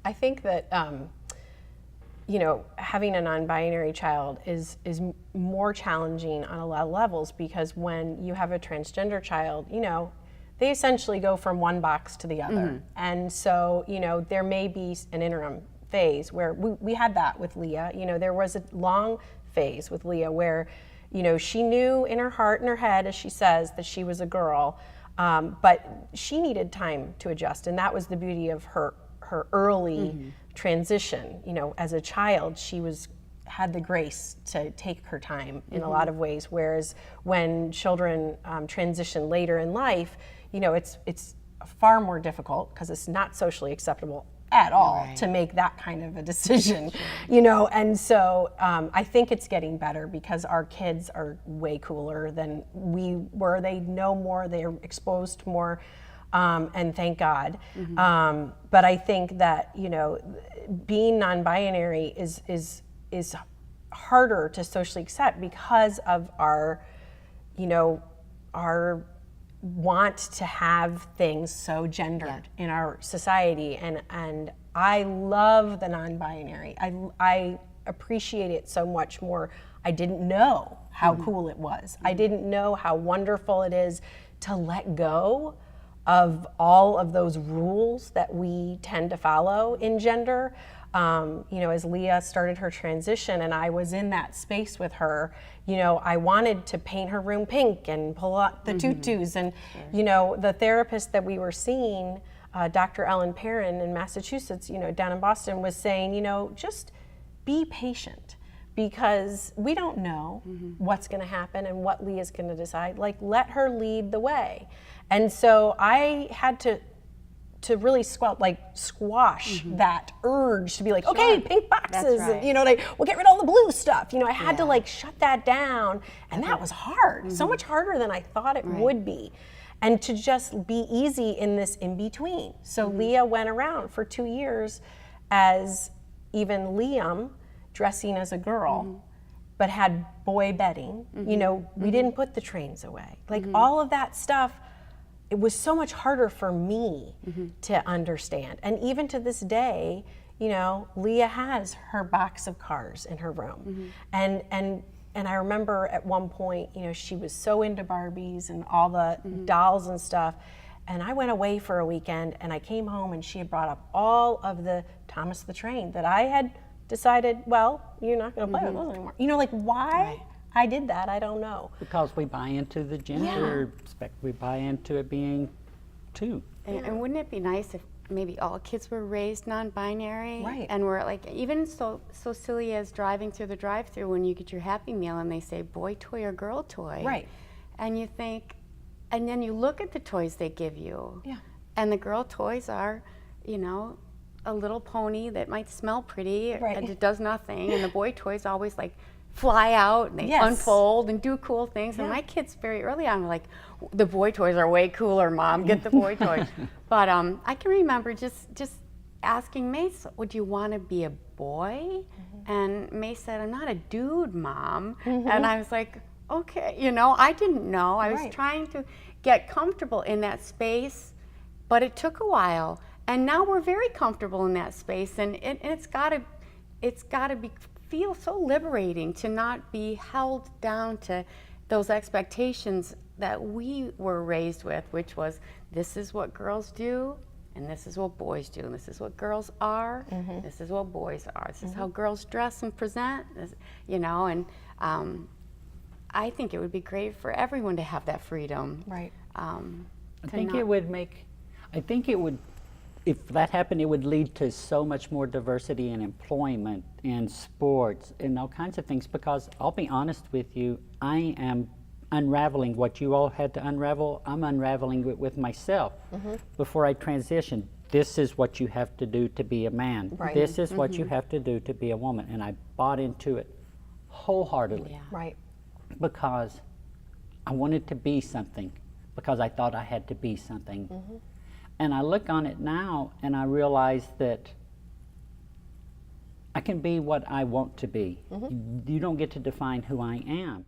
I think that you know, having a non-binary child is more challenging on a lot of levels, because when you have a transgender child, you know, they essentially go from one box to the other. And so, you know, there may be an interim phase where we had that with Leah. You know, there was a long phase with Leah where, you know, she knew in her heart and her head, as she says, that she was a girl, but she needed time to adjust. And that was the beauty of her early transition. You know, as a child, she had the grace to take her time in a lot of ways, whereas when children transition later in life, you know, it's far more difficult, because it's not socially acceptable at all to make that kind of a decision, you know. And so I think it's getting better, because our kids are way cooler than we were. They know more, they're exposed more, and thank God. But I think that, you know, being non-binary is harder to socially accept because of our, you know, our want to have things so gendered in our society. And I love the non-binary. I appreciate it so much more. I didn't know how cool it was. I didn't know how wonderful it is to let go of all of those rules that we tend to follow in gender. You know, as Leah started her transition and I was in that space with her, you know, I wanted to paint her room pink and pull out the tutus. And, you know, the therapist that we were seeing, Dr. Ellen Perrin in Massachusetts, you know, down in Boston, was saying, you know, just be patient, because we don't know what's going to happen and what Leah's going to decide. Like, let her lead the way. And so I had to really squash that urge to be like, okay, pink boxes, and, you know, like, we'll get rid of all the blue stuff. You know, I had to like shut that down, and that was hard, so much harder than I thought it would be. And to just be easy in this in between. So Leah went around for 2 years as even Liam, dressing as a girl, but had boy bedding. You know, we didn't put the trains away. Like all of that stuff, it was so much harder for me to understand. And even to this day, you know, Leah has her box of cars in her room. And I remember at one point, you know, she was so into Barbies and all the dolls and stuff. And I went away for a weekend, and I came home, and she had brought up all of the Thomas the Train that I had decided, well, you're not going to play with those anymore. You know, like, why I did that, I don't know. Because we buy into the gender aspect. We buy into it being two. And wouldn't it be nice if maybe all kids were raised non-binary? Right. And we're like, even so silly as driving through the drive-thru when you get your Happy Meal and they say boy toy or girl toy. Right. And you think, and then you look at the toys they give you. Yeah. And the girl toys are, you know, a little pony that might smell pretty and it does nothing. And the boy toys always like fly out and they unfold and do cool things. And my kids very early on were like, the boy toys are way cooler, Mom, get the boy toys. But I can remember just asking May, would you want to be a boy? And May said, I'm not a dude, Mom. And I was like, okay, you know, I didn't know. I was trying to get comfortable in that space, but it took a while. And now we're very comfortable in that space, and it's gotta feel so liberating to not be held down to those expectations that we were raised with, which was, this is what girls do, and this is what boys do, and this is what girls are, this is what boys are, this is how girls dress and present, you know. And I think it would be great for everyone to have that freedom. Right. I think it would, if that happened, it would lead to so much more diversity in employment, in sports, and all kinds of things, because I'll be honest with you, I am unraveling what you all had to unravel. I'm unraveling it with myself before I transition. This is what you have to do to be a man. Right. This is what you have to do to be a woman. And I bought into it wholeheartedly. Right. Because I wanted to be something, because I thought I had to be something. And I look on it now and I realize that I can be what I want to be. You don't get to define who I am.